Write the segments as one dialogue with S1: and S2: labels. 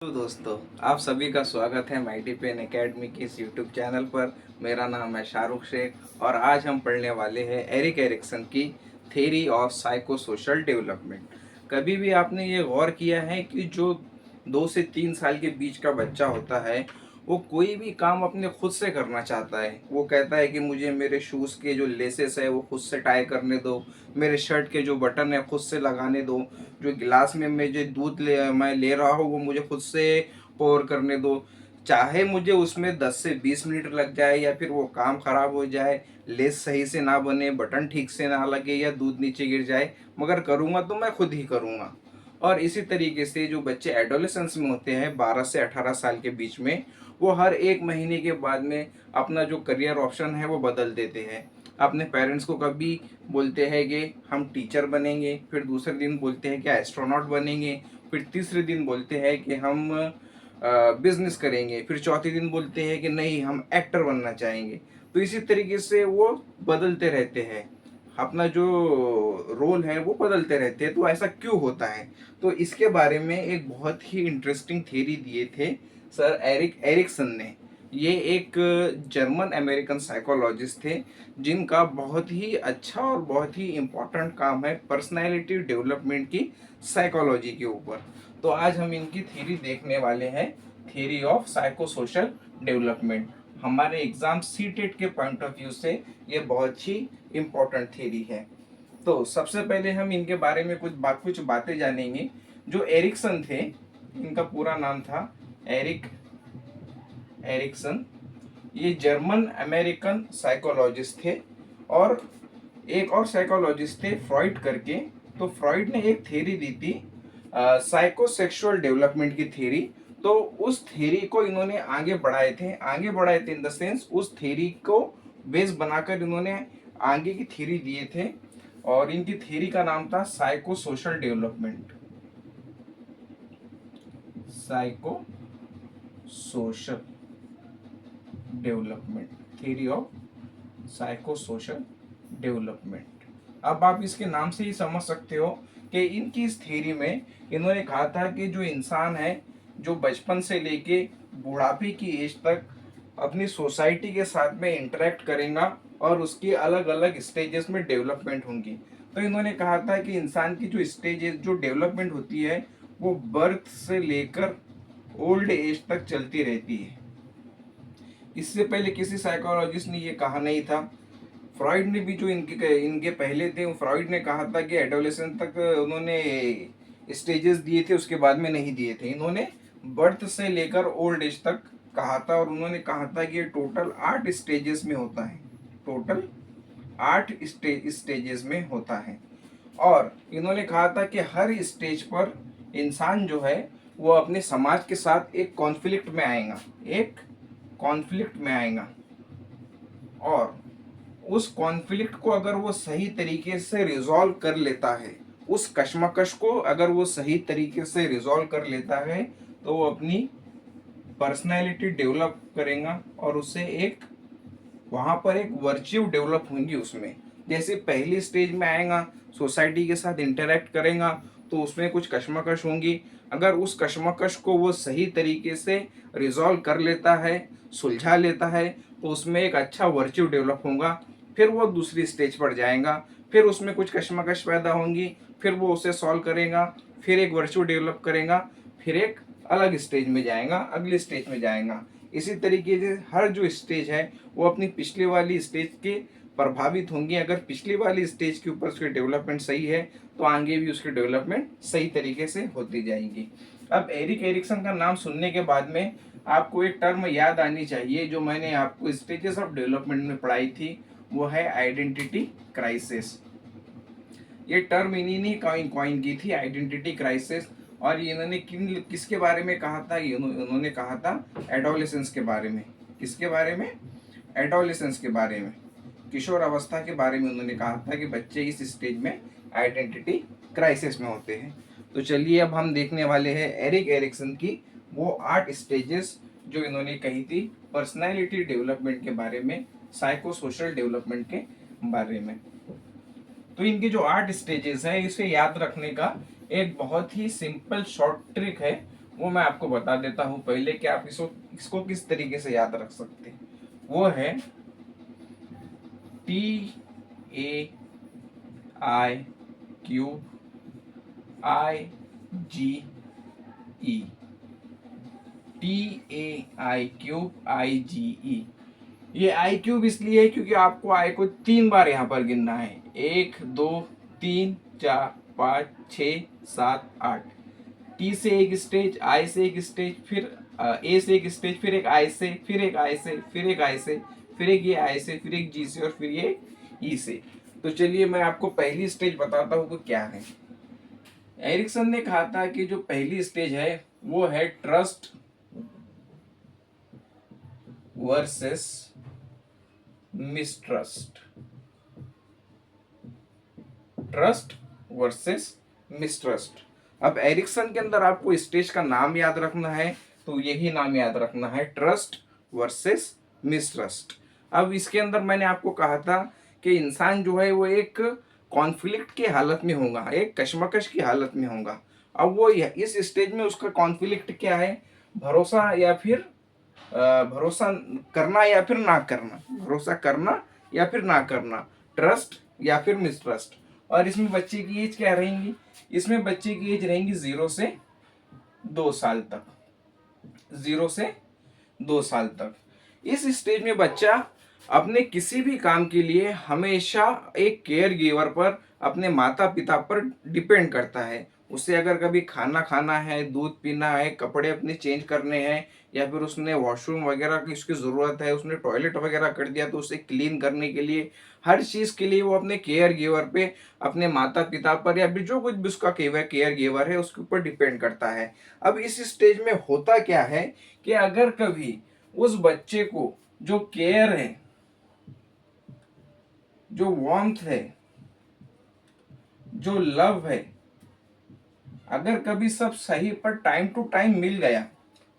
S1: तो दोस्तों, आप सभी का स्वागत है माइटी पेन एकेडमी की इस यूट्यूब चैनल पर। मेरा नाम है शाहरुख शेख और आज हम पढ़ने वाले हैं एरिक एरिक्सन की theory of psycho social development. कभी भी आपने ये गौर किया है कि जो 2 से 3 साल के बीच का बच्चा होता है वो कोई भी काम अपने खुद से करना चाहता है। वो कहता है कि मुझे मेरे शूज़ के जो लेसेस है वो खुद से टाई करने दो, मेरे शर्ट के जो बटन है खुद से लगाने दो, जो गिलास में मैं ले रहा हूँ वो मुझे खुद से पोर करने दो। चाहे मुझे उसमें 10 से 20 मिनट लग जाए या फिर वो काम खराब हो जाए, लेस सही से ना बने, बटन ठीक से ना लगे या दूध नीचे गिर जाए, मगर करूँगा तो मैं खुद ही करूँगा। और इसी तरीके से जो बच्चे एडोलेसेंस में होते हैं 12 से 18 साल के बीच में, वो हर 1 महीने के बाद में अपना जो करियर ऑप्शन है वो बदल देते हैं। अपने पेरेंट्स को कभी बोलते हैं कि हम टीचर बनेंगे, फिर दूसरे दिन बोलते हैं कि एस्ट्रोनॉट बनेंगे, फिर तीसरे दिन बोलते हैं कि हम बिजनेस करेंगे, फिर चौथे दिन बोलते हैं कि नहीं हम एक्टर बनना चाहेंगे। तो इसी तरीके से वो बदलते रहते हैं, अपना जो रोल है वो बदलते रहते हैं। तो ऐसा क्यों होता है? तो इसके बारे में एक बहुत ही इंटरेस्टिंग थ्योरी दिए थे सर एरिक एरिक्सन ने। ये एक जर्मन अमेरिकन साइकोलॉजिस्ट थे जिनका बहुत ही अच्छा और बहुत ही इम्पोर्टेंट काम है पर्सनालिटी डेवलपमेंट की साइकोलॉजी के ऊपर। तो आज हम इनकी थ्योरी देखने वाले हैं, theory of psycho social development. हमारे एग्जाम सीटेट के पॉइंट ऑफ व्यू से ये बहुत ही इम्पोर्टेंट थ्योरी है। तो सबसे पहले हम इनके बारे में कुछ बातें जानेंगे। जो एरिक्सन थे, इनका पूरा नाम था एरिक एरिक्सन। ये जर्मन अमेरिकन साइकोलॉजिस्ट थे और एक और साइकोलॉजिस्ट थे फ्रॉइड करके। तो फ्रॉइड ने एक थ्योरी दी थी साइकोसेक्सुअल डेवलपमेंट की थ्योरी। तो उस थ्योरी को इन्होंने आगे बढ़ाए थे इन द सेंस उस थ्योरी को बेस बनाकर इन्होंने आगे की थ्योरी दिए थे और इनकी थ्योरी का नाम था psycho social development. Psycho social development, theory of psycho social development. अब आप इसके नाम से ही समझ सकते हो कि इनकी इस थ्योरी में इन्होंने कहा था कि जो इंसान है, जो बचपन से लेके बुढ़ापे की एज तक अपनी सोसाइटी के साथ में इंटरेक्ट करेगा और उसकी अलग अलग स्टेजेस में डेवलपमेंट होंगी। तो इन्होंने कहा था कि इंसान की जो स्टेजेस जो डेवलपमेंट होती है वो बर्थ से लेकर ओल्ड एज तक चलती रहती है। इससे पहले किसी साइकोलॉजिस्ट ने ये कहा नहीं था। फ्रॉइड ने भी जो इनके इनके पहले थे, फ्रॉइड ने कहा था कि एडोलेसेंस तक उन्होंने स्टेजेस दिए थे, उसके बाद में नहीं दिए थे। इन्होंने बर्थ से लेकर ओल्ड एज तक कहा था और उन्होंने कहा था कि ये टोटल 8 स्टेजेस में होता है। टोटल 8 स्टेजेस में होता है। और इन्होंने कहा था कि हर स्टेज पर इंसान जो है वो अपने समाज के साथ एक कॉन्फ्लिक्ट में आएगा, एक कॉन्फ्लिक्ट में आएगा। और उस कॉन्फ्लिक्ट को अगर वो सही तरीके से रिजॉल्व कर लेता है, उस कश्मकश को अगर वो सही तरीके से रिजॉल्व कर लेता है, तो वो अपनी पर्सनैलिटी डेवलप करेगा और उससे एक वहाँ पर एक वर्च्यू डेवलप होंगी उसमें। जैसे पहली स्टेज में आएगा, सोसाइटी के साथ इंटरेक्ट करेगा तो उसमें कुछ कश्मकश होंगी। अगर उस कश्मकश को वो सही तरीके से रिजॉल्व कर लेता है, सुलझा लेता है, तो उसमें एक अच्छा वर्च्यू डेवलप होगा। फिर वो दूसरी स्टेज पर जाएगा, फिर उसमें कुछ कश्मकश पैदा होंगी, फिर वो उसे सॉल्व करेगा, फिर एक वर्च्यू डेवलप करेगा, फिर एक अलग स्टेज में जाएगा, अगली स्टेज में जाएगा। इसी तरीके से हर जो स्टेज है वो अपनी पिछली वाली स्टेज के प्रभावित होंगी। अगर पिछली वाली स्टेज के ऊपर उसकी डेवलपमेंट सही है तो आगे भी उसकी डेवलपमेंट सही तरीके से होती जाएगी। अब एरिक एरिक्सन का नाम सुनने के बाद में आपको एक टर्म याद आनी चाहिए जो मैंने आपको स्टेजेस ऑफ डेवलपमेंट में पढ़ाई थी, वो है आइडेंटिटी क्राइसिस। ये टर्म इन्हीं ने कॉइन की थी, आइडेंटिटी क्राइसिस। और ये इन्होंने किसके बारे में कहा था? उन्होंने कहा था एडोलेसेंस के बारे में। किसके बारे में? एडोलेसेंस के बारे में, किशोर अवस्था के बारे में उन्होंने कहा था कि बच्चे इस स्टेज में आइडेंटिटी क्राइसिस में होते हैं। तो चलिए अब हम देखने वाले हैं एरिक एरिक्सन की वो 8 स्टेजेस जो इन्होंने कही थी पर्सनैलिटी डेवलपमेंट के बारे में, साइको सोशल डेवलपमेंट के बारे में। तो इनके जो 8 स्टेजेस हैं इसे याद रखने का एक बहुत ही सिंपल शॉर्ट ट्रिक है, वो मैं आपको बता देता हूँ पहले कि आप इसको किस तरीके से याद रख सकते हैं। वो है TAI⁻∗I_G_E। TAI⁻∗I_G_E। ये आई क्यूब इसलिए है क्योंकि आपको आई को 3 बार यहाँ पर गिनना है। 1 2 3 4 5 6 7 8। टी से एक स्टेज, आई से एक स्टेज, फिर ए से एक स्टेज, फिर एक आई से, फिर एक आई से, फिर एक आई से, फिर एक ये आई से, फिर एक जी से और फिर ये ई से। तो चलिए मैं आपको पहली स्टेज बताता हूँ वो क्या है। एरिक्सन ने कहा था कि जो पहली स्टेज है वो है trust versus mistrust. Trust versus mistrust. अब एरिक्सन के अंदर आपको स्टेज का नाम याद रखना है, तो यही नाम याद रखना है, ट्रस्ट वर्सेस मिसट्रस्ट। अब इसके अंदर मैंने आपको कहा था कि इंसान जो है वो एक कॉन्फ्लिक्ट की हालत में होगा, एक कशमकश की हालत में होगा। अब वो इस स्टेज में उसका कॉन्फ्लिक्ट क्या है, भरोसा या फिर भरोसा करना या फिर ना करना, भरोसा करना या फिर ना करना, ट्रस्ट या फिर मिसट्रस्ट। और इसमें बच्चे की एज क्या रहेंगी, इसमें बच्चे की एज रहेंगी 0 से 2 साल तक। 0 से 2 साल तक इस स्टेज में बच्चा अपने किसी भी काम के लिए हमेशा एक केयर गिवर पर, अपने माता पिता पर डिपेंड करता है। उसे अगर कभी खाना खाना है, दूध पीना है, कपड़े अपने चेंज करने हैं, या फिर उसने वॉशरूम वगैरह की उसकी ज़रूरत है, उसने टॉयलेट वगैरह कर दिया तो उसे क्लीन करने के लिए, हर चीज़ के लिए वो अपने केयर गिवर पे, अपने माता पिता पर या फिर जो कुछ भी उसका केयर गिवर है उसके ऊपर डिपेंड करता है। अब इस स्टेज में होता क्या है कि अगर कभी उस बच्चे को जो केयर है, जो वार्मथ है, जो लव है, अगर कभी सब सही पर टाइम टू टाइम मिल गया,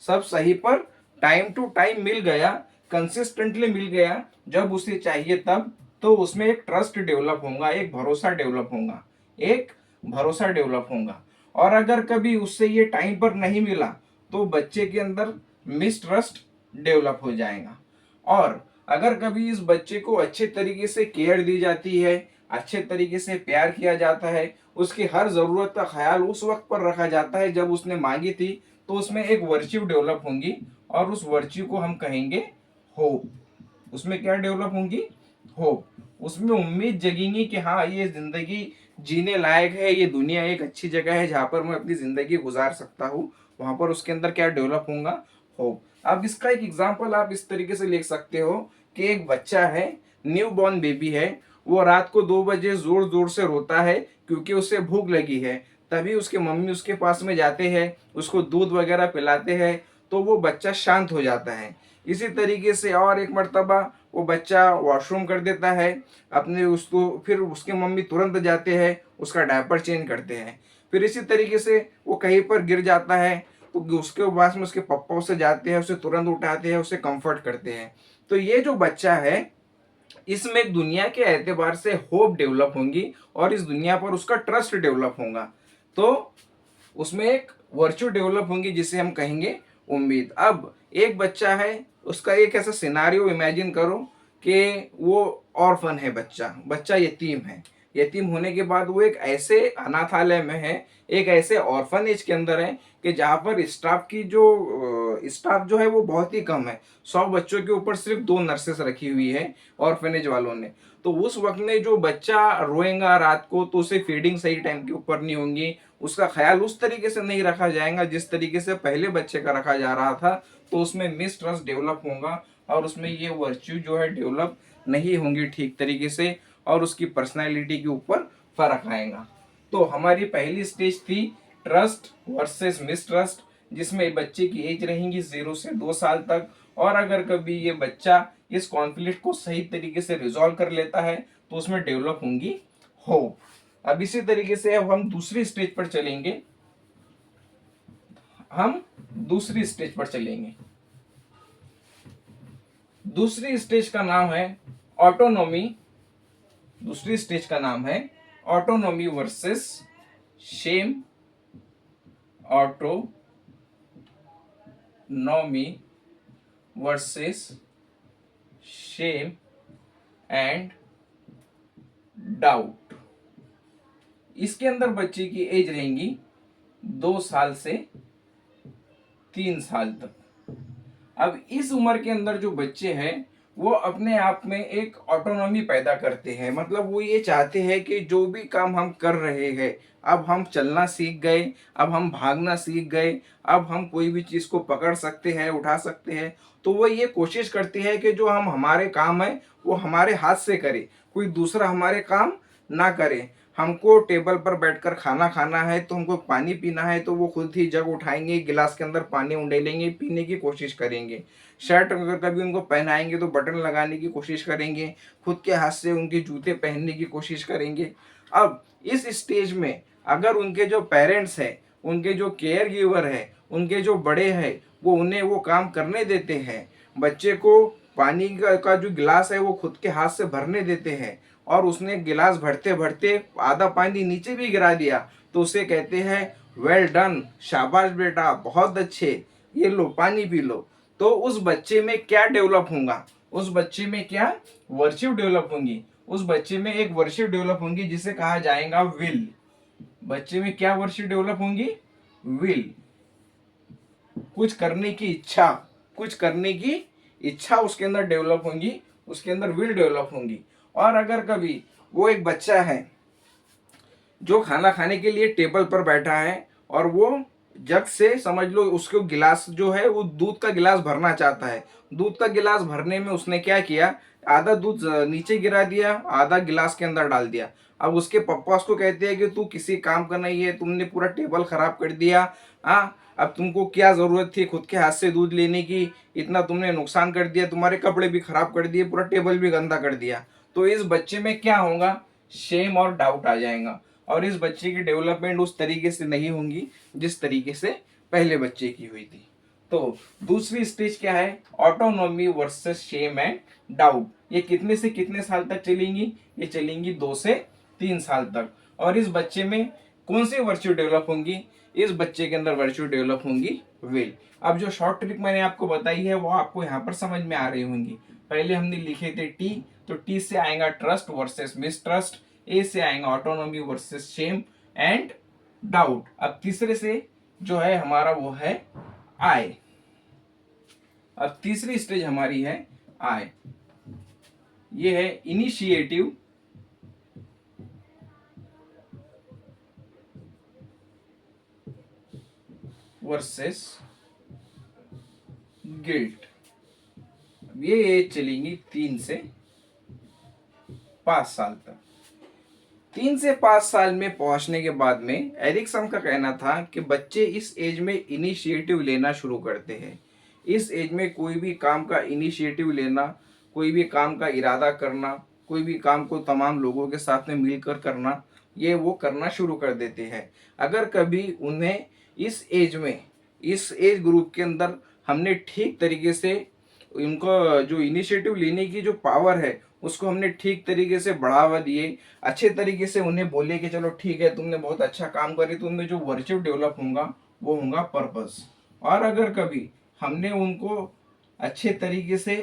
S1: सब सही पर टाइम टू टाइम मिल गया, कंसिस्टेंटली मिल गया, जब उसे चाहिए तब, तो उसमें एक ट्रस्ट डेवलप होगा, एक भरोसा डेवलप होगा, एक भरोसा डेवलप होगा। और अगर कभी उससे ये टाइम पर नहीं मिला तो बच्चे के अंदर मिसट्रस्ट डेवलप हो जाएगा। और अगर कभी इस बच्चे को अच्छे तरीके से केयर दी जाती है, अच्छे तरीके से प्यार किया जाता है, उसकी हर ज़रूरत का ख्याल उस वक्त पर रखा जाता है जब उसने मांगी थी, तो उसमें एक वर्च्यू डेवलप होंगी और उस वर्च्यू को हम कहेंगे होप। उसमें क्या डेवलप होंगी, होप। उसमें उम्मीद जगेंगी कि हाँ ये जिंदगी जीने लायक है, ये दुनिया एक अच्छी जगह है जहाँ पर मैं अपनी जिंदगी गुजार सकता हूँ। वहां पर उसके अंदर क्या डेवलप होगा, होप। अब इसका एक एग्जाम्पल आप इस तरीके से लिख सकते हो कि एक बच्चा है, न्यू बॉर्न बेबी है, वो रात को 2 बजे जोर जोर से रोता है क्योंकि उसे भूख लगी है। तभी उसके मम्मी उसके पास में जाते हैं, उसको दूध वगैरह पिलाते हैं, तो वो बच्चा शांत हो जाता है। इसी तरीके से और एक मर्तबा वो बच्चा वॉशरूम कर देता है अपने, उसको फिर उसके मम्मी तुरंत जाते हैं, उसका डायपर चेंज करते हैं। फिर इसी तरीके से वो कहीं पर गिर जाता है तो उसके पास में उसके पप्पा उसे जाते हैं, उसे तुरंत उठाते हैं, उसे कंफर्ट करते हैं। तो ये जो बच्चा है, इसमें एक दुनिया के एतबार से होप डेवलप होंगी और इस दुनिया पर उसका ट्रस्ट डेवलप होगा। तो उसमें एक वर्च्यू डेवलप होंगी जिसे हम कहेंगे उम्मीद। अब एक बच्चा है, उसका एक ऐसा सिनारियो इमेजिन करो कि वो ऑर्फन है, बच्चा बच्चा यतीम है। यतीम होने के बाद वो एक ऐसे अनाथालय में है, एक ऐसे ऑर्फनेज के अंदर है कि जहाँ पर स्टाफ जो है वो बहुत ही कम है। 100 बच्चों के ऊपर सिर्फ 2 नर्सेस रखी हुई है ऑर्फनेज वालों ने। तो उस वक्त में जो बच्चा रोएगा रात को तो उसे फीडिंग सही टाइम के ऊपर नहीं होंगी, उसका ख्याल उस तरीके से नहीं रखा जाएगा जिस तरीके से पहले बच्चे का रखा जा रहा था, तो उसमें मिसट्रस्ट डेवलप होगा और उसमें ये वर्च्यू जो है डेवलप नहीं होंगी ठीक तरीके से, और उसकी पर्सनैलिटी के ऊपर फर्क आएगा। तो हमारी पहली स्टेज थी ट्रस्ट वर्सेस मिसट्रस्ट, जिसमें बच्चे की एज रहेंगी 0 से 2 साल तक। और अगर कभी ये बच्चा इस कॉन्फ्लिक्ट को सही तरीके से रिजॉल्व कर लेता है तो उसमें डेवलप होंगी होप। अब इसी तरीके से अब हम दूसरी स्टेज पर चलेंगे, हम दूसरी स्टेज पर चलेंगे। दूसरी स्टेज का नाम है ऑटोनॉमी। दूसरी स्टेज का नाम है autonomy versus shame. Autonomy autonomy versus shame and doubt. इसके अंदर बच्चे की एज रहेंगी 2 साल से 3 साल तक। अब इस उम्र के अंदर जो बच्चे हैं वो अपने आप में एक ऑटोनॉमी पैदा करते हैं, मतलब वो ये चाहते हैं कि जो भी काम हम कर रहे हैं, अब हम चलना सीख गए, अब हम भागना सीख गए, अब हम कोई भी चीज़ को पकड़ सकते हैं, उठा सकते हैं, तो वो ये कोशिश करते हैं कि जो हम हमारे काम है वो हमारे हाथ से करें, कोई दूसरा हमारे काम ना करे। हमको टेबल पर बैठकर खाना खाना है तो हमको पानी पीना है तो वो खुद ही जग उठाएंगे, गिलास के अंदर पानी उंडेलेंगे, पीने की कोशिश करेंगे। शर्ट अगर कभी उनको पहनाएंगे तो बटन लगाने की कोशिश करेंगे, खुद के हाथ से उनके जूते पहनने की कोशिश करेंगे। अब इस स्टेज में अगर उनके जो पेरेंट्स हैं, उनके जो केयर गिवर है, उनके जो बड़े हैं, वो उन्हें वो काम करने देते हैं, बच्चे को पानी का जो गिलास है वो खुद के हाथ से भरने देते हैं, और उसने गिलास भरते भरते आधा पानी नीचे भी गिरा दिया, तो उसे कहते हैं वेल डन, शाबाश बेटा, बहुत अच्छे, ये लो पानी पी लो। तो उस बच्चे में क्या डेवलप होगा, उस बच्चे में क्या वर्च्यू डेवलप होंगी, उस बच्चे में एक वर्च्यू डेवलप होंगी जिसे कहा जाएगा विल। बच्चे में क्या वर्च्यू डेवलप होंगी, विल, कुछ करने की इच्छा, कुछ करने की इच्छा उसके अंदर डेवलप होंगी, उसके अंदर विल डेवलप होंगी। और अगर कभी वो एक बच्चा है जो खाना खाने के लिए टेबल पर बैठा है और वो जग से समझ लो उसको गिलास जो है वो दूध का गिलास भरना चाहता है, दूध का गिलास भरने में उसने क्या किया, आधा दूध नीचे गिरा दिया, आधा गिलास के अंदर डाल दिया। अब उसके पापा उसको कहते हैं कि तू किसी काम का नहीं है, तुमने पूरा टेबल खराब कर दिया। हाँ, अब तुमको क्या जरूरत थी खुद के हाथ से दूध लेने की, इतना तुमने नुकसान कर दिया, तुम्हारे कपड़े भी खराब कर दिए, पूरा टेबल भी गंदा कर दिया। तो इस बच्चे में क्या होगा, शेम और डाउट आ जाएगा, और इस बच्चे की डेवलपमेंट उस तरीके से नहीं होंगी जिस तरीके से पहले बच्चे की हुई थी। तो दूसरी स्टेज क्या है, autonomy versus shame and doubt. ये कितने से कितने साल तक चलेंगी, ये चलेंगी 2 से 3 साल तक। और इस बच्चे में कौन सी वर्च्यू डेवलप होंगी, इस बच्चे के अंदर वर्च्यू डेवलप होंगी विल। अब जो शॉर्ट ट्रिक मैंने आपको बताई है वो आपको यहाँ पर समझ में आ रही होंगी। पहले हमने लिखे थे टी, तो टी से आएगा ट्रस्ट वर्सेस मिसट्रस्ट, ए से आएगा autonomy versus shame and doubt. अब तीसरे से जो है हमारा वो है आई। अब तीसरी स्टेज हमारी है आई, ये है इनिशिएटिव वर्सेस गिल्ट। ये एज चलेंगी 3 से 5 साल तक। 3 से 5 साल में पहुंचने के बाद में एरिक्सन का कहना था कि बच्चे इस एज में इनिशिएटिव लेना शुरू करते हैं। इस एज में कोई भी काम का इनिशिएटिव लेना, कोई भी काम का इरादा करना, कोई भी काम को तमाम लोगों के साथ में मिलकर करना, ये वो करना शुरू कर देते हैं। अगर कभी उन्हें इस एज में, इस एज ग्रुप के अंदर हमने ठीक तरीके से इनको जो इनिशिएटिव लेने की जो पावर है उसको हमने ठीक तरीके से बढ़ावा दिए, अच्छे तरीके से उन्हें बोले कि चलो ठीक है तुमने बहुत अच्छा काम करे, तो उनमें जो वर्च्यू डेवलप होगा वो होगा पर्पस। और अगर कभी हमने उनको अच्छे तरीके से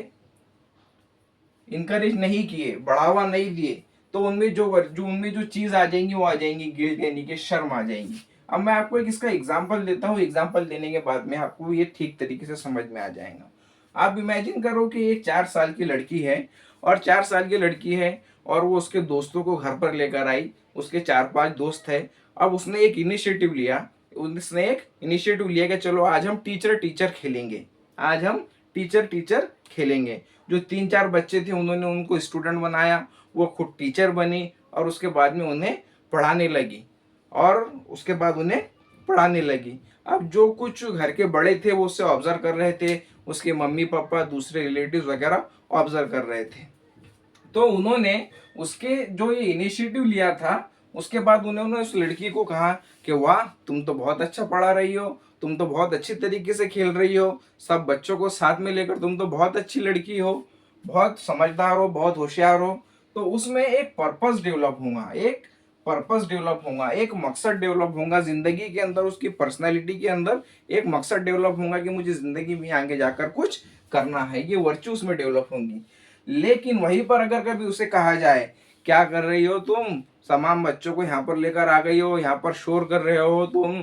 S1: इनकरेज नहीं किए, बढ़ावा नहीं दिए, तो उनमें जो चीज आ जाएंगी वो आ जाएंगी गिल्ट, यानी कि शर्म आ जाएंगी। अब मैं आपको एक इसका एग्जांपल देता हूँ, एग्जांपल देने के बाद में आपको ये ठीक तरीके से समझ में आ जाएगा। आप इमेजिन करो कि एक 4 साल की लड़की है, और 4 साल की लड़की है और वो उसके दोस्तों को घर पर लेकर आई, उसके 4-5 दोस्त है। अब उसने एक इनिशिएटिव लिया, कि चलो आज हम टीचर टीचर खेलेंगे, आज हम टीचर टीचर खेलेंगे। जो 3-4 बच्चे थे उन्होंने उनको स्टूडेंट बनाया, वो खुद टीचर बनी और उसके बाद में उन्हें पढ़ाने लगी, और उसके बाद उन्हें पढ़ाने लगी। अब जो कुछ घर के बड़े थे वो उससे ऑब्जर्व कर रहे थे, उसके मम्मी पापा दूसरे रिलेटिव्स वगैरह ऑब्जर्व कर रहे थे। तो उन्होंने उसके जो ये इनिशिएटिव लिया था उसके बाद उन्होंने उस लड़की को कहा कि वाह तुम तो बहुत अच्छा पढ़ा रही हो, तुम तो बहुत अच्छी तरीके से खेल रही हो, सब बच्चों को साथ में लेकर तुम तो बहुत अच्छी लड़की हो, बहुत समझदार हो, बहुत होशियार हो। तो उसमें एक पर्पस डेवलप होगा, एक पर्पस डेवलप होगा, एक मकसद डेवलप होगा जिंदगी के अंदर, उसकी पर्सनैलिटी के अंदर एक मकसद डेवलप होगा कि मुझे जिंदगी में आगे जाकर कुछ करना है, ये वर्च्यू उसमें डेवलप होंगी। लेकिन वहीं पर अगर कभी उसे कहा जाए क्या कर रही हो तुम, तमाम बच्चों को यहाँ पर लेकर आ गई हो, यहाँ पर शोर कर रहे हो तुम,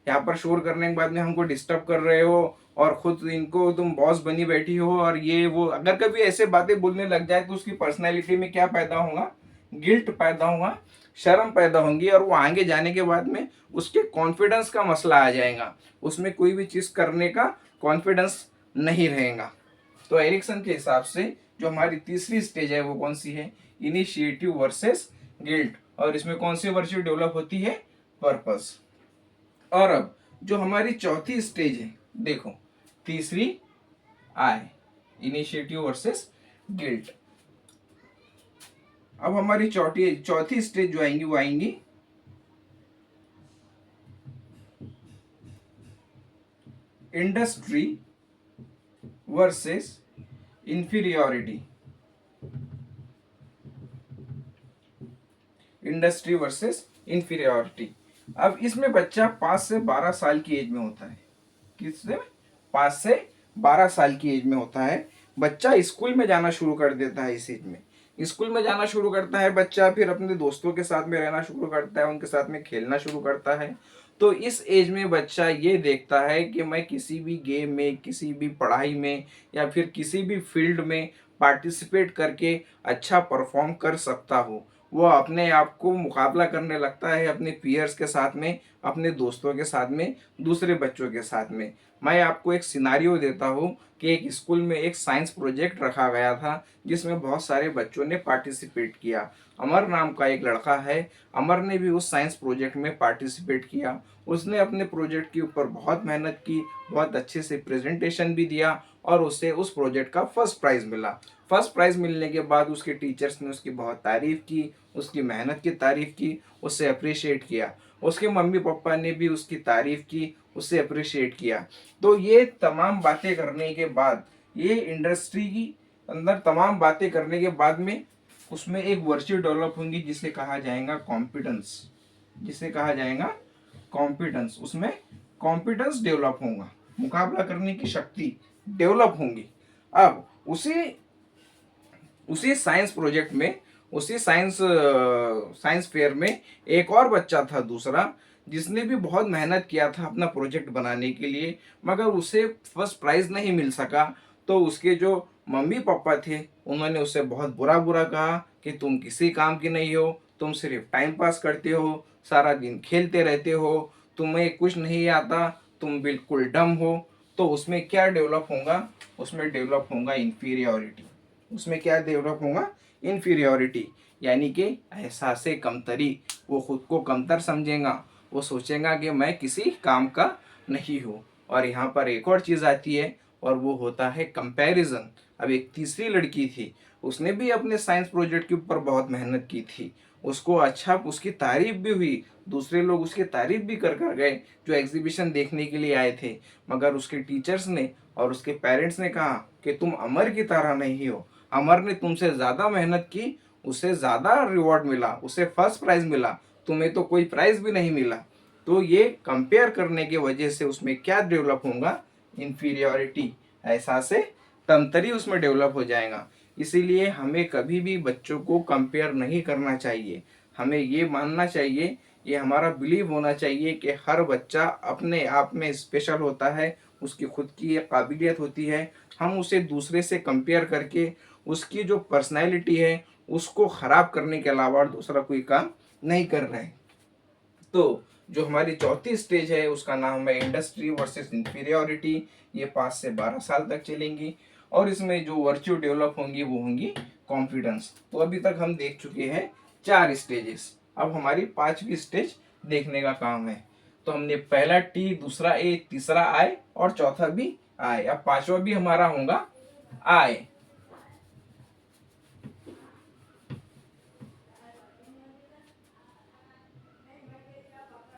S1: यहाँ पर शोर करने के बाद में हमको डिस्टर्ब कर रहे हो और खुद इनको तुम बॉस बनी बैठी हो और ये वो, अगर कभी ऐसे बातें बोलने लग जाए तो उसकी पर्सनैलिटी में क्या पैदा होगा, गिल्ट पैदा होगा, शर्म पैदा होंगी, और वो आगे जाने के बाद में उसके कॉन्फिडेंस का मसला आ जाएगा, उसमें कोई भी चीज करने का कॉन्फिडेंस नहीं रहेगा। तो एरिक्सन के हिसाब से जो हमारी तीसरी स्टेज है वो कौन सी है, इनिशिएटिव वर्सेस गिल्ट, और इसमें कौन सी वर्च्यू डेवलप होती है, पर्पस। और अब जो हमारी चौथी स्टेज है, देखो तीसरी आए, इनिशिएटिव वर्सेस गिल्ट। अब हमारी चौथी स्टेज जो आएंगी वो आएंगी industry versus inferiority, industry versus inferiority. अब इसमें बच्चा 5 से 12 साल की एज में होता है, किससे, 5 से 12 साल की एज में होता है बच्चा, स्कूल में जाना शुरू कर देता है। इस एज में स्कूल में जाना शुरू करता है बच्चा, फिर अपने दोस्तों के साथ में रहना शुरू करता है, उनके साथ में खेलना शुरू करता है। तो इस एज में बच्चा ये देखता है कि मैं किसी भी गेम में, किसी भी पढ़ाई में या फिर किसी भी फील्ड में पार्टिसिपेट करके अच्छा परफॉर्म कर सकता हूँ। वो अपने आप को मुकाबला करने लगता है अपने पीयर्स के साथ में, अपने दोस्तों के साथ में, दूसरे बच्चों के साथ में। मैं आपको एक सिनारियो देता हूँ कि एक स्कूल में एक साइंस प्रोजेक्ट रखा गया था जिसमें बहुत सारे बच्चों ने पार्टिसिपेट किया। अमर नाम का एक लड़का है, अमर ने भी उस साइंस प्रोजेक्ट में पार्टिसिपेट किया। उसने अपने प्रोजेक्ट के ऊपर बहुत मेहनत की, बहुत अच्छे से प्रेजेंटेशन भी दिया और उसे उस प्रोजेक्ट का फर्स्ट प्राइज मिला। फर्स्ट प्राइज मिलने के बाद उसके टीचर्स ने उसकी बहुत तारीफ की, उसकी मेहनत की तारीफ की, उससे अप्रिशिएट किया। उसके मम्मी पापा ने भी उसकी तारीफ की, उससे अप्रिशिएट किया। तो ये तमाम बातें करने के बाद, ये इंडस्ट्री की अंदर तमाम बातें करने के बाद में उसमें एक वर्च्यू डेवलप होंगी जिसे कहा जाएगा कॉम्पिटेंस, जिसे कहा जाएगा कॉम्पिटेंस। उसमें कॉम्पिटेंस डेवलप होगा, मुकाबला करने की शक्ति डेवलप होंगी। अब उसी उसी साइंस प्रोजेक्ट में, उसी साइंस फेयर में एक और बच्चा था दूसरा, जिसने भी बहुत मेहनत किया था अपना प्रोजेक्ट बनाने के लिए, मगर उसे फर्स्ट प्राइज नहीं मिल सका। तो उसके जो मम्मी पापा थे उन्होंने उससे बहुत बुरा बुरा कहा कि तुम किसी काम की नहीं हो, तुम सिर्फ टाइम पास करते हो, सारा दिन खेलते रहते हो, तुम्हें कुछ नहीं आता, तुम बिल्कुल डम हो। तो उसमें क्या डेवलप होगा, उसमें डेवलप होगा इंफीरियोरिटी। उसमें क्या डेवलप होगा, इन्फीरियोरिटी, यानी कि एहसास कमतरी। वो खुद को कमतर समझेगा, वो सोचेगा कि मैं किसी काम का नहीं हूँ। और यहाँ पर एक और चीज़ आती है और वो होता है कंपैरिजन। अब एक तीसरी लड़की थी, उसने भी अपने साइंस प्रोजेक्ट के ऊपर बहुत मेहनत की थी, उसको अच्छा, उसकी तारीफ भी हुई, दूसरे लोग उसकी तारीफ भी कर कर गए जो एग्जीबिशन देखने के लिए आए थे। मगर उसके टीचर्स ने और उसके पेरेंट्स ने कहा कि तुम अमर की तरह नहीं हो, अमर ने तुमसे ज़्यादा मेहनत की, उसे ज़्यादा रिवॉर्ड मिला, उसे फर्स्ट प्राइज मिला, तुम्हें तो कोई प्राइज भी नहीं मिला। तो ये कंपेयर करने की वजह से उसमें क्या डेवलप होगा, इन्फीरियोरिटी, एहसास कमतरी उसमें डेवलप हो जाएगा। इसीलिए हमें कभी भी बच्चों को कंपेयर नहीं करना चाहिए। हमें ये मानना चाहिए, ये हमारा बिलीव होना चाहिए कि हर बच्चा अपने आप में स्पेशल होता है, उसकी खुद की एक काबिलियत होती है। हम उसे दूसरे से कंपेयर करके उसकी जो पर्सनैलिटी है उसको ख़राब करने के अलावा दूसरा कोई काम नहीं कर रहे हैं। तो जो हमारी चौथी स्टेज है उसका नाम है इंडस्ट्री वर्सेस इंफीरियोरिटी। ये 5 से 12 साल तक चलेंगी और इसमें जो वर्च्यू डेवलप होंगी वो होंगी कॉन्फिडेंस। तो अभी तक हम देख चुके हैं 4 स्टेजेस, अब हमारी 5वीं स्टेज देखने का काम है। तो हमने पहला टी, दूसरा ए, तीसरा आई और चौथा भी आई। अब पांचवा भी हमारा होगा आई।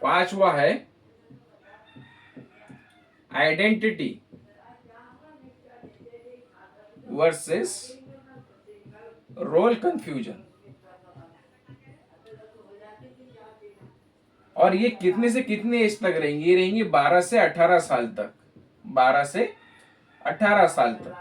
S1: पांचवा है आइडेंटिटी वर्सेस रोल कंफ्यूजन। और ये कितने से कितने एज तक रहेंगी? ये रहेंगी 12 से 18 साल तक, 12 से 18 साल तक।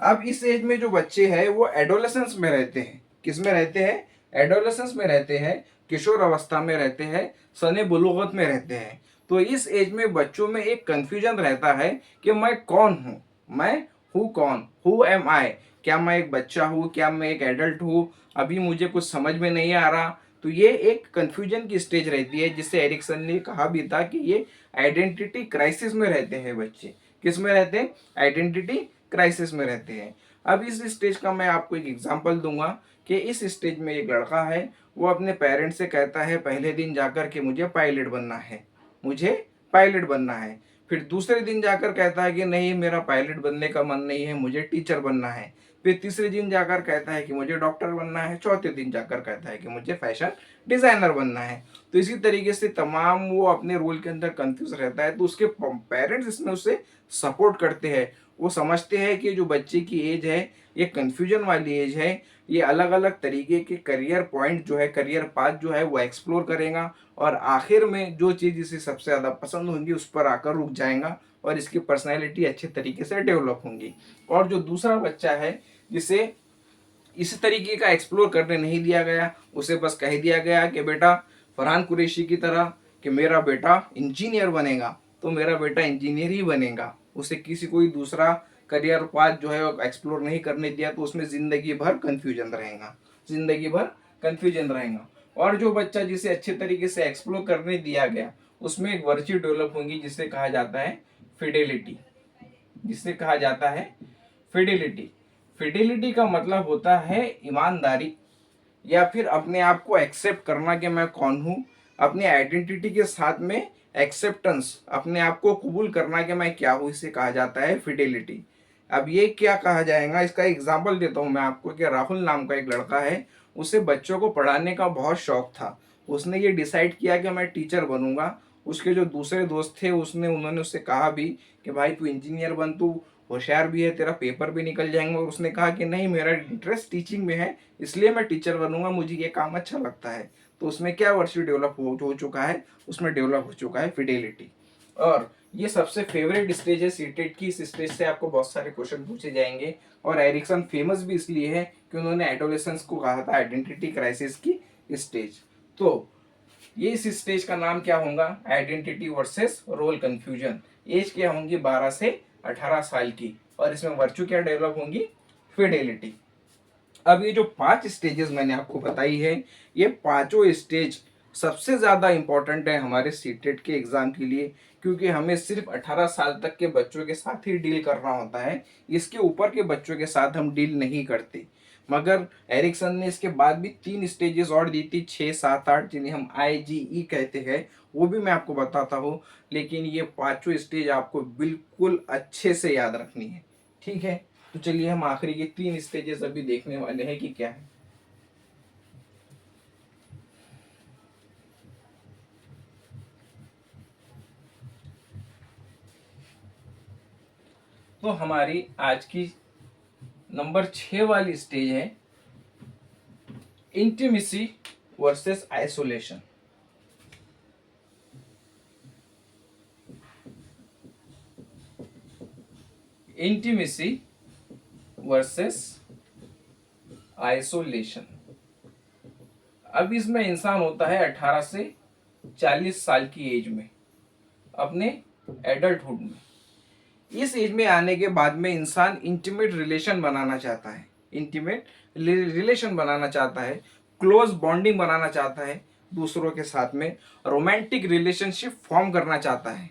S1: अब इस एज में जो बच्चे हैं वो एडोलेसेंस में रहते हैं। किस में रहते हैं? एडोलेसेंस में रहते हैं, किशोर अवस्था में रहते हैं, सने बुलुगत में रहते हैं। तो इस एज में बच्चों में एक कंफ्यूजन रहता है कि मैं कौन हूँ, मैं हूँ कौन, हु एम आई, क्या मैं एक बच्चा हूँ, क्या मैं एक एडल्ट हूँ, अभी मुझे कुछ समझ में नहीं आ रहा। तो ये एक कंफ्यूजन की स्टेज रहती है, जिससे एरिक्सन ने कहा भी था कि ये आइडेंटिटी क्राइसिस में रहते हैं बच्चे। किस में रहते हैं? आइडेंटिटी क्राइसिस में रहते हैं। अब इस स्टेज का मैं आपको एक एग्जांपल दूंगा कि इस स्टेज में एक लड़का है, वो अपने पेरेंट्स से कहता है पहले दिन जाकर के मुझे पायलट बनना है, मुझे पायलट बनना है। फिर दूसरे दिन जाकर कहता है कि नहीं, मेरा पायलट बनने का मन नहीं है, मुझे टीचर बनना है। फिर तीसरे दिन जाकर कहता है कि मुझे डॉक्टर बनना है। चौथे दिन जाकर कहता है कि मुझे फैशन डिजाइनर बनना है। तो इसी तरीके से तमाम वो अपने रोल के अंदर कंफ्यूज रहता है। तो उसके पेरेंट्स इसमें उसे सपोर्ट करते हैं। वो समझते हैं कि जो बच्चे की एज है ये कंफ्यूजन वाली एज है, ये अलग अलग तरीके के करियर पॉइंट जो है, करियर पाथ जो है वो एक्सप्लोर करेगा, और आखिर में जो चीज़ इसे सबसे ज़्यादा पसंद होगी उस पर आकर रुक जाएगा, और इसकी पर्सनैलिटी अच्छे तरीके से डेवलप होंगी। और जो दूसरा बच्चा है जिसे इस तरीके का एक्सप्लोर करने नहीं दिया गया, उसे बस कह दिया गया कि बेटा फरहान कुरैशी की तरह कि मेरा बेटा इंजीनियर बनेगा, तो मेरा बेटा इंजीनियर ही बनेगा। उसे किसी कोई दूसरा करियर पाथ जो है एक्सप्लोर नहीं करने दिया, तो उसमें जिंदगी भर कंफ्यूजन रहेगा, जिंदगी भर कंफ्यूजन रहेगा। और जो बच्चा जिसे अच्छे तरीके से एक्सप्लोर करने दिया गया, उसमें एक वर्च्यू डेवलप होंगी जिसे कहा जाता है फिडेलिटी, जिसे कहा जाता है फिडेलिटी। फिडेलिटी का मतलब होता है ईमानदारी, या फिर अपने आप को एक्सेप्ट करना कि मैं कौन हूँ, अपनी आइडेंटिटी के साथ में एक्सेप्टेंस, अपने आप को कबूल करना कि मैं क्या हूँ, इसे कहा जाता है फिडेलिटी। अब ये क्या कहा जाएगा, इसका एग्जाम्पल देता हूँ मैं आपको कि राहुल नाम का एक लड़का है, उसे बच्चों को पढ़ाने का बहुत शौक था। उसने ये डिसाइड किया कि मैं टीचर बनूंगा। उसके जो दूसरे दोस्त थे उन्होंने उससे कहा भी कि भाई तू इंजीनियर बन, तू होशियार भी है, तेरा पेपर भी निकल जाएंगे। और उसने कहा कि नहीं, मेरा इंटरेस्ट टीचिंग में है, इसलिए मैं टीचर बनूंगा, मुझे ये काम अच्छा लगता है। तो उसमें क्या वर्च्यू डेवलप हो चुका है, उसमें डेवलप हो चुका है फिडेलिटी। और ये सबसे फेवरेट स्टेज है सीटेट की। इस स्टेज से आपको बहुत सारे क्वेश्चन पूछे जाएंगे। और एरिक्सन फेमस भी इसलिए है कि उन्होंने एडोलेसेंस को कहा था आइडेंटिटी क्राइसिस की स्टेज। तो ये इस स्टेज का नाम क्या होगा? Identity versus role confusion. Age क्या होंगी? 12 से 18 साल की। और इसमें वर्चू क्या डेवलप होंगी? फिडेलिटी। अब ये जो 5 स्टेजेस मैंने आपको बताई है, ये पांचों स्टेज सबसे ज्यादा इंपॉर्टेंट है हमारे सीटेट के एग्जाम के लिए, क्योंकि हमें सिर्फ 18 साल तक के बच्चों के साथ ही डील करना होता है। इसके ऊपर के बच्चों के साथ हम डील नहीं करते। मगर एरिक्सन ने इसके बाद भी 3 स्टेजेस और दी थी, 6, 7, 8, जिन्हें हम IGE कहते हैं, वो भी मैं आपको बताता हूँ। लेकिन ये पांचों स्टेज आपको बिल्कुल अच्छे से याद रखनी है, ठीक है? तो चलिए हम आखिरी के 3 स्टेजेस अभी देखने वाले हैं कि क्या है। तो हमारी आज की नंबर 6 वाली स्टेज है intimacy versus isolation. Intimacy versus isolation. अब इसमें इंसान होता है 18 से 40 साल की एज में, अपने एडल्टहुड में। इस एज में आने के बाद में इंसान इंटीमेट रिलेशन बनाना चाहता है, इंटीमेट रिलेशन बनाना चाहता है, क्लोज बॉन्डिंग बनाना चाहता है दूसरों के साथ में, रोमांटिक रिलेशनशिप फॉर्म करना चाहता है।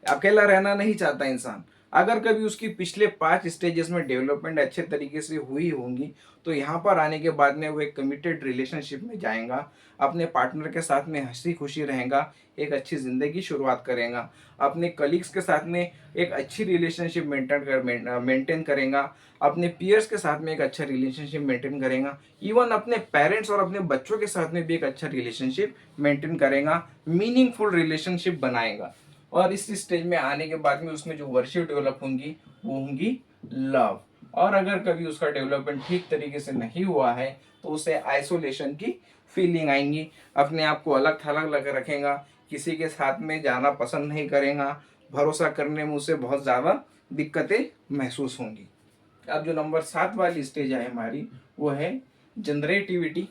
S1: अकेला रहना नहीं चाहता इंसान। अगर कभी उसकी पिछले 5 स्टेजेस में डेवलपमेंट अच्छे तरीके से हुई होंगी, तो यहाँ पर आने के बाद में वो एक कमिटेड रिलेशनशिप में जाएगा, अपने पार्टनर के साथ में हंसी खुशी रहेगा, एक अच्छी ज़िंदगी शुरुआत करेगा, अपने कलीग्स के साथ में एक अच्छी रिलेशनशिप मेंटेन करेगा, अपने पीयर्स के साथ में एक अच्छा रिलेशनशिप मेंटेन करेगा, इवन अपने पेरेंट्स और अपने बच्चों के साथ में भी एक अच्छा रिलेशनशिप मेंटेन करेगा, मीनिंगफुल रिलेशनशिप बनाएगा। और इस स्टेज में आने के बाद में उसमें जो वर्शिप डेवलप होंगी वो होंगी लव। और अगर कभी उसका डेवलपमेंट ठीक तरीके से नहीं हुआ है, तो उसे आइसोलेशन की फीलिंग आएंगी, अपने आप को अलग थलग लग रखेगा, किसी के साथ में जाना पसंद नहीं करेगा, भरोसा करने में उसे बहुत ज़्यादा दिक्कतें महसूस होंगी। अब जो नंबर 7 वाली स्टेज है हमारी, वो है जनरेटिविटी,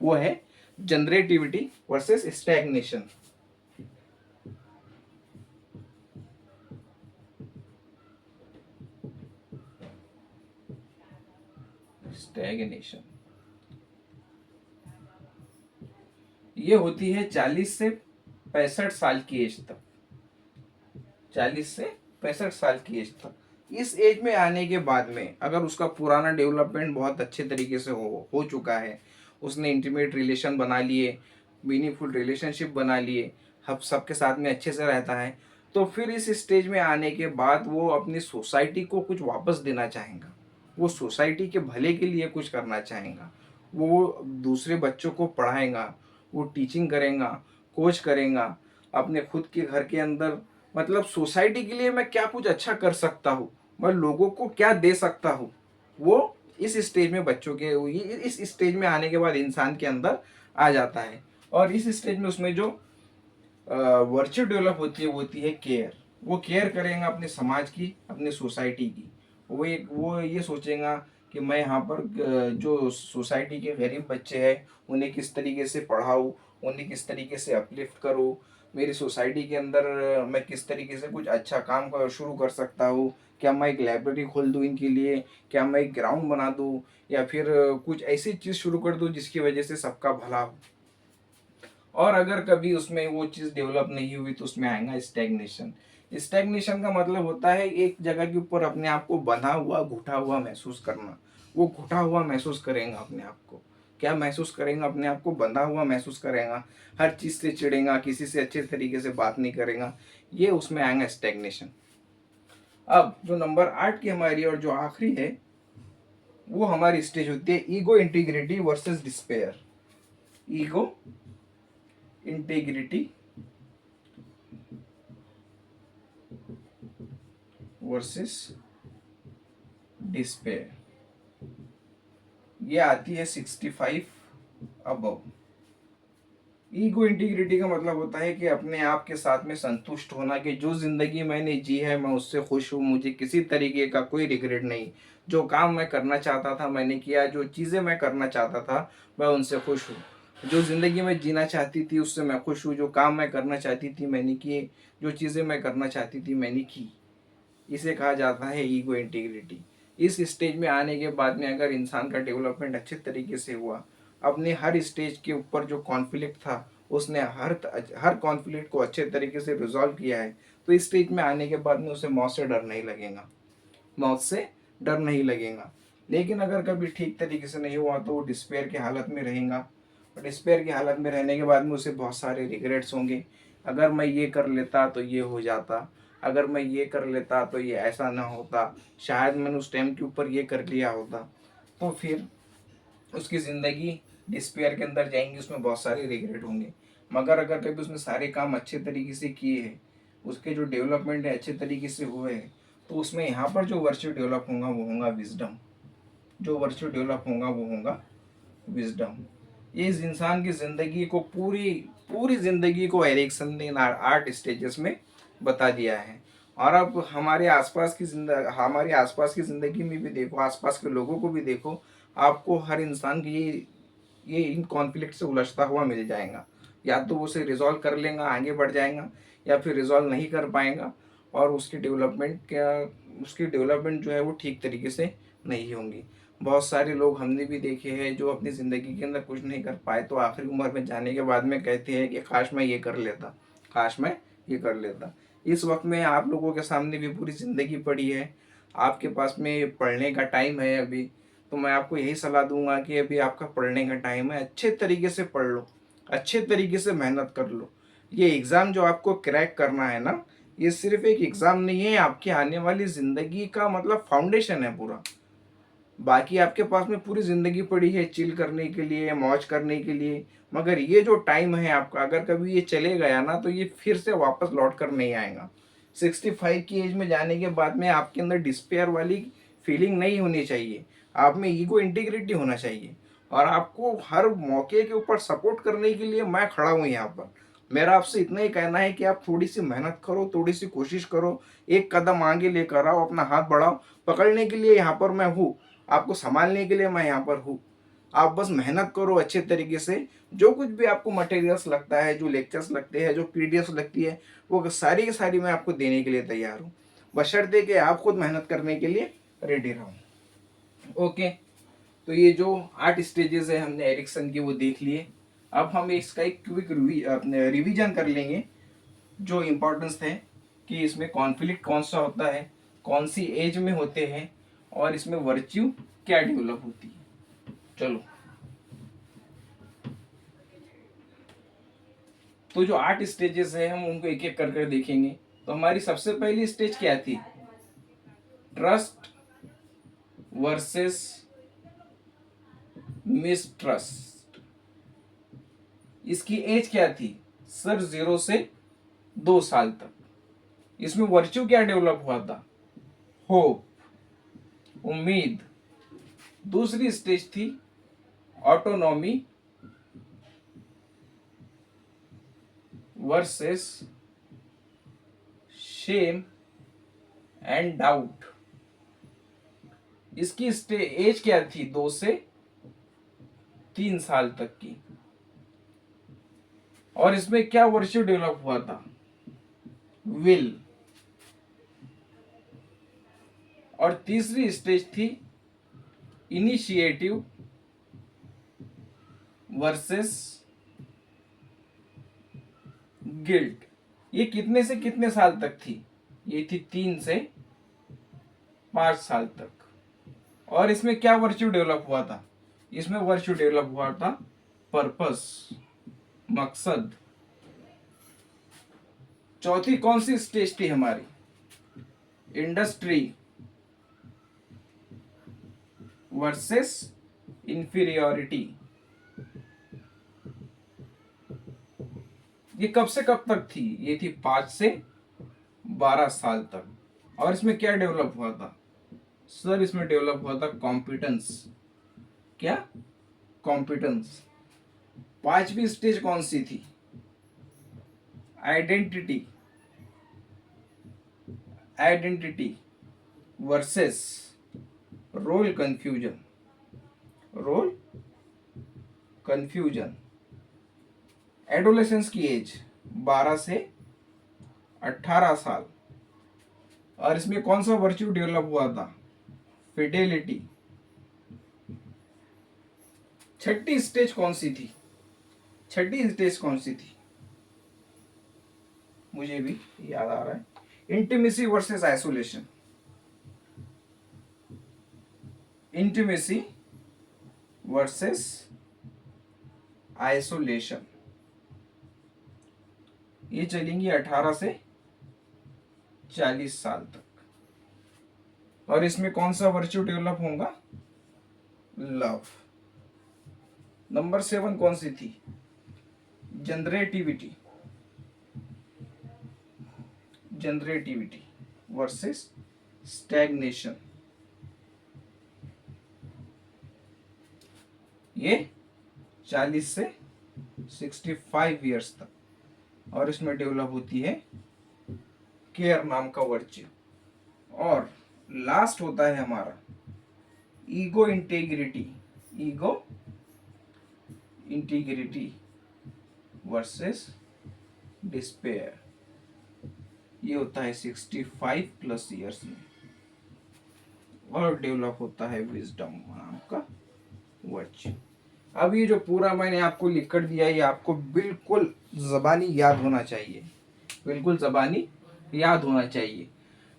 S1: वो है जनरेटिविटी वर्सेस स्टैग्नेशन। स्टैग्नेशन ये होती है 40 से 65 साल की एज तक। 40 से 65 साल की एज तक। इस एज में आने के बाद में अगर उसका पुराना डेवलपमेंट बहुत अच्छे तरीके से हो चुका है, उसने इंटीमेट रिलेशन बना लिए, मीनिंगफुल रिलेशनशिप बना लिए, हम सबके साथ में अच्छे से रहता है, तो फिर इस स्टेज में आने के बाद वो अपनी सोसाइटी को कुछ वापस देना चाहेगा। वो सोसाइटी के भले के लिए कुछ करना चाहेगा। वो दूसरे बच्चों को पढ़ाएगा, वो टीचिंग करेगा, कोच करेगा, अपने खुद के घर के अंदर मतलब सोसाइटी के लिए मैं क्या कुछ अच्छा कर सकता हूँ, मैं लोगों को क्या दे सकता हूँ। वो इस स्टेज में बच्चों के इस स्टेज में आने के बाद इंसान के अंदर आ जाता है। और इस स्टेज में उसमें जो वर्च्यू डेवलप होती है वो होती है केयर। वो केयर करेगा अपने समाज की, अपने सोसाइटी की। वो ये सोचेगा कि मैं यहाँ पर जो सोसाइटी के गरीब बच्चे हैं उन्हें किस तरीके से पढ़ाऊँ, उन्हें किस तरीके से अपलिफ्ट करूँ, मेरी सोसाइटी के अंदर मैं किस तरीके से कुछ अच्छा काम शुरू कर सकता हूँ। क्या मैं एक लाइब्रेरी खोल दूँ इनके लिए, क्या मैं एक ग्राउंड बना दूँ, या फिर कुछ ऐसी चीज़ शुरू कर दूँ जिसकी वजह से सबका भला हो। और अगर कभी उसमें वो चीज़ डेवलप नहीं हुई तो उसमें आएगा स्टैग्नेशन। स्टैग्नेशन का मतलब होता है एक जगह के ऊपर अपने आप को बंधा हुआ, घुटा हुआ महसूस करना। वो घुटा हुआ महसूस करेगा अपने आप को। क्या महसूस करेगा? अपने आप को बंधा हुआ महसूस करेगा, हर चीज़ से चिढ़ेगा, किसी से अच्छे तरीके से बात नहीं करेगा। ये उसमें आएगा स्टैग्नेशन। अब जो नंबर 8 की हमारी और जो आखिरी है वो हमारी स्टेज होती है ego integrity versus despair. Ego integrity versus despair. ये आती है 65 अबव। ईगो इंटीग्रिटी का मतलब होता है कि अपने आप के साथ में संतुष्ट होना कि जो जिंदगी मैंने जी है मैं उससे खुश हूँ, मुझे किसी तरीके का कोई रिग्रेट नहीं। जो काम मैं करना चाहता था मैंने किया, जो चीज़ें मैं करना चाहता था मैं उनसे खुश हूँ। जो ज़िंदगी में जीना चाहती थी उससे मैं खुश हूँ। जो काम मैं करना चाहती थी मैंने किए, जो चीज़ें मैं करना चाहती थी मैंने की। इसे कहा जाता है ईगो इंटीग्रिटी। इस स्टेज में आने के बाद में अगर इंसान का डेवलपमेंट अच्छे तरीके से हुआ, अपने हर स्टेज के ऊपर जो कॉन्फ्लिक्ट था उसने हर कॉन्फ्लिक्ट को अच्छे तरीके से रिजॉल्व किया है, तो इस स्टेज में आने के बाद में उसे मौत से डर नहीं लगेगा। मौत से डर नहीं लगेगा। लेकिन अगर कभी ठीक तरीके से नहीं हुआ तो वो डिस्पेयर की हालत में रहेगा। और डिस्पेयर की हालत में रहने के बाद में उसे बहुत सारे रिग्रेट्स होंगे। अगर मैं ये कर लेता तो ये हो जाता, अगर मैं ये कर लेता तो ये ऐसा ना होता, शायद मैंने उस टाइम के ऊपर ये कर लिया होता। तो फिर उसकी ज़िंदगी डिस्पेयर के अंदर जाएंगी, उसमें बहुत सारे रिग्रेट होंगे। मगर अगर कभी उसने सारे काम अच्छे तरीके से किए हैं, उसके जो डेवलपमेंट है अच्छे तरीके से हुए हैं, तो उसमें यहाँ पर जो वर्च्यू डेवलप होगा वो होगा विजडम। जो वर्च्यू डेवलप होगा वो होगा विजडम। ये इस इंसान की ज़िंदगी को पूरी पूरी ज़िंदगी को एरिक्सन ने इन 8 स्टेजेस में बता दिया है। और अब हमारे आसपास की ज़िंदगी में भी देखो, आसपास के लोगों को भी देखो, आपको हर इंसान की ये इन कॉन्फ्लिक्ट से उलझता हुआ मिल जाएगा। या तो उसे रिजॉल्व कर लेगा, आगे बढ़ जाएगा, या फिर रिजॉल्व नहीं कर पाएगा और उसकी डेवलपमेंट जो है वो ठीक तरीके से नहीं होंगी। बहुत सारे लोग हमने भी देखे हैं जो अपनी ज़िंदगी के अंदर कुछ नहीं कर पाए तो आखिरी उम्र में जाने के बाद में कहते हैं कि काश मैं ये कर लेता, काश मैं ये कर लेता। इस वक्त में आप लोगों के सामने भी पूरी ज़िंदगी पड़ी है, आपके पास में पढ़ने का टाइम है अभी। तो मैं आपको यही सलाह दूंगा कि अभी आपका पढ़ने का टाइम है, अच्छे तरीके से पढ़ लो, अच्छे तरीके से मेहनत कर लो। ये एग्ज़ाम जो आपको क्रैक करना है ना, ये सिर्फ एक एग्ज़ाम नहीं है, आपकी आने वाली ज़िंदगी का मतलब फाउंडेशन है पूरा। बाकी आपके पास में पूरी ज़िंदगी पड़ी है चिल करने के लिए, मौज करने के लिए। मगर ये जो टाइम है आपका, अगर कभी ये चले गया ना तो ये फिर से वापस लौट कर नहीं आएगा। 65 की एज में जाने के बाद में आपके अंदर डिस्पेयर वाली फीलिंग नहीं होनी चाहिए। आप में ईगो इंटीग्रिटी होना चाहिए। और आपको हर मौके के ऊपर सपोर्ट करने के लिए मैं खड़ा हूँ यहाँ पर। मेरा आपसे इतना ही कहना है कि आप थोड़ी सी मेहनत करो, थोड़ी सी कोशिश करो, एक कदम आगे लेकर आओ, अपना हाथ बढ़ाओ। पकड़ने के लिए यहाँ पर मैं हूँ, आपको संभालने के लिए मैं यहाँ पर हूँ। आप बस मेहनत करो अच्छे तरीके से। जो कुछ भी आपको मटेरियल्स लगता है, जो लेक्चर्स लगते हैं, जो पीडीएफ लगती है, वो सारी की सारी मैं आपको देने के लिए तैयार हूँ, बशर्ते कि आप खुद मेहनत करने के लिए रेडी रहो। ओके, तो ये जो 8 स्टेजेस है हमने एरिक्सन की वो देख लिए। अब हम इसका एक क्विक अपने रिवीजन कर लेंगे, जो इम्पोर्टेंस है कि इसमें कॉन्फ्लिक्ट कौन सा होता है, कौन सी एज में होते हैं, और इसमें वर्च्यू क्या डेवलप होती है। चलो, तो जो 8 स्टेजेस है हम उनको एक एक कर कर देखेंगे। तो हमारी सबसे पहली स्टेज क्या थी? Trust versus mistrust. इसकी एज क्या थी सर? 0 से 2 साल तक। इसमें वर्च्यू क्या डेवलप हुआ था? होप, उम्मीद। दूसरी स्टेज थी autonomy versus shame and doubt. इसकी एज क्या थी? 2 से 3 साल तक की। और इसमें क्या वर्च्यू डेवलप हुआ था? विल। और तीसरी स्टेज थी इनिशिएटिव वर्सेस गिल्ट। ये कितने से कितने साल तक थी? ये थी 3 से 5 साल तक। और इसमें क्या वर्च्यू डेवलप हुआ था? इसमें वर्च्यू डेवलप हुआ था पर्पस, मकसद। चौथी कौन सी स्टेज थी हमारी? Industry versus inferiority. ये कब से कब तक थी? ये थी 5 से 12 साल तक। और इसमें क्या डेवलप हुआ था सर? इसमें डेवलप हुआ था कॉम्पिटेंस। क्या? कॉम्पिटेंस। पांचवी स्टेज कौन सी थी? Identity. Identity versus role confusion. Role confusion. Adolescence की एज 12 से 18 साल। और इसमें कौन सा वर्च्यू डेवलप हुआ था? फिडेलिटी। छठी स्टेज कौन सी थी? छठी स्टेज कौन सी थी? मुझे भी याद आ रहा है, intimacy versus isolation. Intimacy versus isolation. ये चलेंगी 18 से 40 साल तक। और इसमें कौन सा वर्च्यू डेवलप होगा? लव। नंबर 7 कौन सी थी? जनरेटिविटी। Generativity versus stagnation. ये 40 से 65 ईयर्स तक। और इसमें डेवलप होती है केयर नाम का वर्च्यू। और लास्ट होता है हमारा ego integrity. Ego integrity versus despair. ये होता है 65 प्लस ईयर्स में। और डेवलप होता है विजडम नाम का वर्च्यू। अब ये जो पूरा मैंने आपको लिख कर दिया, ये आपको बिल्कुल ज़बानी याद होना चाहिए। बिल्कुल ज़बानी याद होना चाहिए।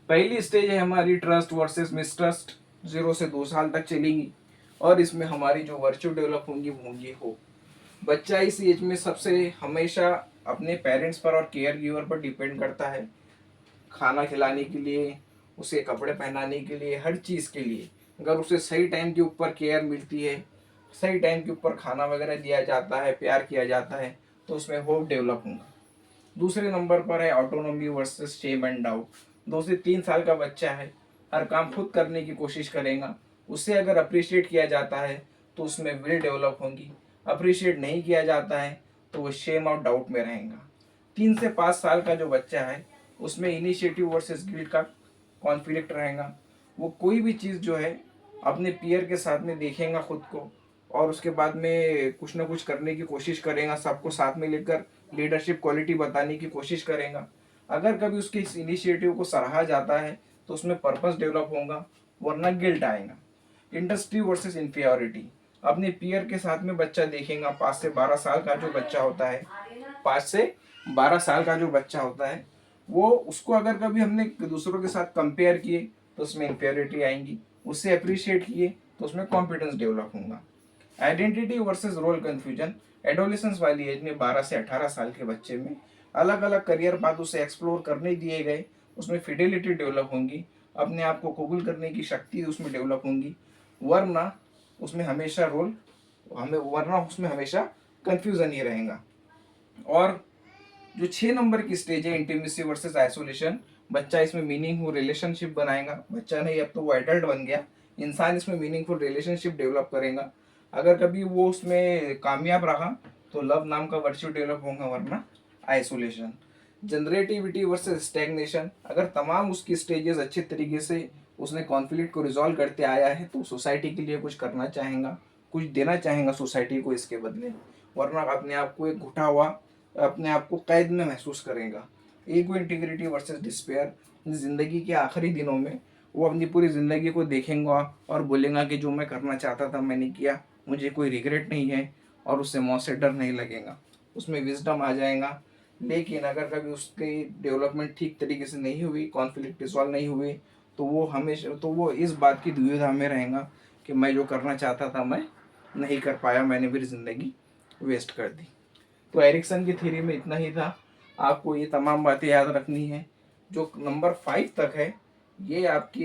S1: पहली स्टेज है हमारी ट्रस्ट वर्सेस मिसट्रस्ट, 0 से 2 साल तक चलेंगी। और इसमें हमारी जो वर्च्यू डेवलप होंगी वो होंगी होप। बच्चा इस एज में सबसे हमेशा अपने पेरेंट्स पर और केयर गिवर पर डिपेंड करता है, खाना खिलाने के लिए, उसे कपड़े पहनाने के लिए, हर चीज़ के लिए। अगर उसे सही टाइम के ऊपर केयर मिलती है, सही टाइम के ऊपर खाना वगैरह दिया जाता है, प्यार किया जाता है, तो उसमें होप डेवलप होगा। दूसरे नंबर पर है autonomy versus shame and doubt. 2 से 3 साल का बच्चा है, हर काम खुद करने की कोशिश करेगा। उससे अगर अप्रिशिएट किया जाता है तो उसमें विल डेवलप होंगी। अप्रिशिएट नहीं किया जाता है तो वो शेम और डाउट में रहेगा। 3 से 5 साल का जो बच्चा है उसमें इनिशिएटिव वर्सेस गिल्ट का कॉन्फ्लिक्ट रहेगा। वो कोई भी चीज़ जो है अपने पीयर के साथ में देखेगा खुद को, और उसके बाद में कुछ ना कुछ करने की कोशिश करेगा, सबको साथ में लेकर लीडरशिप क्वालिटी बताने की कोशिश करेगा। अगर कभी उसके इस इनिशिएटिव को सराहा जाता है तो उसमें पर्पस डेवलप होगा, वरना गिल्ट आएगा। इंडस्ट्री वर्सेस इंफीरियरिटी, अपने पीयर के साथ में बच्चा देखेगा, 5 से 12 साल का जो बच्चा होता है, 5 से 12 साल का जो बच्चा होता है, वो उसको अगर कभी हमने दूसरों के साथ कंपेयर किए तो उसमें इंफीरियरिटी आएंगी, उससे अप्रिशिएट किए तो उसमें कॉन्फिडेंस डेवलप होगा। Identity versus role confusion, adolescence वाली एज में 12 से 18 साल के बच्चे में अलग अलग करियर पाथ उसे एक्सप्लोर करने दिए गए, उसमें फिडेलिटी डेवलप होंगी, अपने आप को कबूल करने की शक्ति उसमें डेवलप होंगी, वरना उसमें हमेशा कंफ्यूजन ही रहेगा। और जो 6 नंबर की स्टेज है इंटीमेसी वर्सेस आइसोलेशन, बच्चा इसमें मीनिंगफुल रिलेशनशिप बनाएगा, बच्चा नहीं अब तो वो एडल्ट बन गया, इंसान इसमें मीनिंगफुल रिलेशनशिप डेवलप करेगा। अगर कभी वो उसमें कामयाब रहा तो लव नाम का वर्च्यू डेवलप होगा, वरना आइसोलेशन। जनरेटिविटी वर्सेस स्टैग्नेशन, अगर तमाम उसकी स्टेजेस अच्छे तरीके से उसने कॉन्फ्लिक्ट को रिजॉल्व करते आया है तो सोसाइटी के लिए कुछ करना चाहेगा, कुछ देना चाहेगा सोसाइटी को इसके बदले, वरना अपने आप को एक घुटा हुआ, अपने आप को कैद में महसूस करेगा। ईगो इंटीग्रिटी वर्सेस डिस्पेयर, जिंदगी के आखिरी दिनों में वो अपनी पूरी ज़िंदगी को देखेगा और बोलेगा कि जो मैं करना चाहता था मैंने किया, मुझे कोई रिग्रेट नहीं है, और उससे मौत से डर नहीं लगेगा, उसमें विजडम आ जाएगा। लेकिन अगर कभी उसकी डेवलपमेंट ठीक तरीके से नहीं हुई, कॉन्फ्लिक्ट रिजॉल्व नहीं हुई, तो वो इस बात की दुविधा में रहेगा कि मैं जो करना चाहता था मैं नहीं कर पाया, मैंने मेरी ज़िंदगी वेस्ट कर दी। तो एरिक्सन की थ्योरी में इतना ही था, आपको ये तमाम बातें याद रखनी है। जो नंबर 5 तक है ये आपके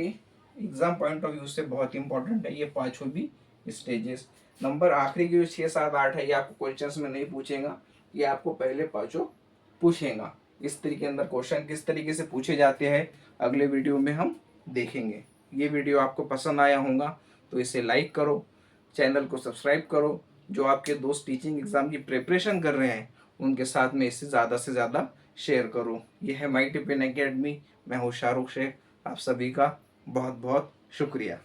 S1: एग्जाम पॉइंट ऑफ व्यू से बहुत इंपॉर्टेंट है, ये पांचों भी स्टेजेस। नंबर आखिरी के जो 6, 7, 8 है ये आपको क्वेश्चंस में नहीं पूछेगा, ये आपको पहले पांचों पूछेगा। इस तरीके अंदर क्वेश्चन किस तरीके से पूछे जाते हैं अगले वीडियो में हम देखेंगे। ये वीडियो आपको पसंद आया होगा तो इसे लाइक करो, चैनल को सब्सक्राइब करो, जो आपके दोस्त टीचिंग एग्ज़ाम की प्रिपरेशन कर रहे हैं उनके साथ में इसे ज़्यादा से ज़्यादा शेयर करो। यह है माई टिफिन एकेडमी, मैं हूँ शाहरुख शेख, आप सभी का बहुत बहुत शुक्रिया।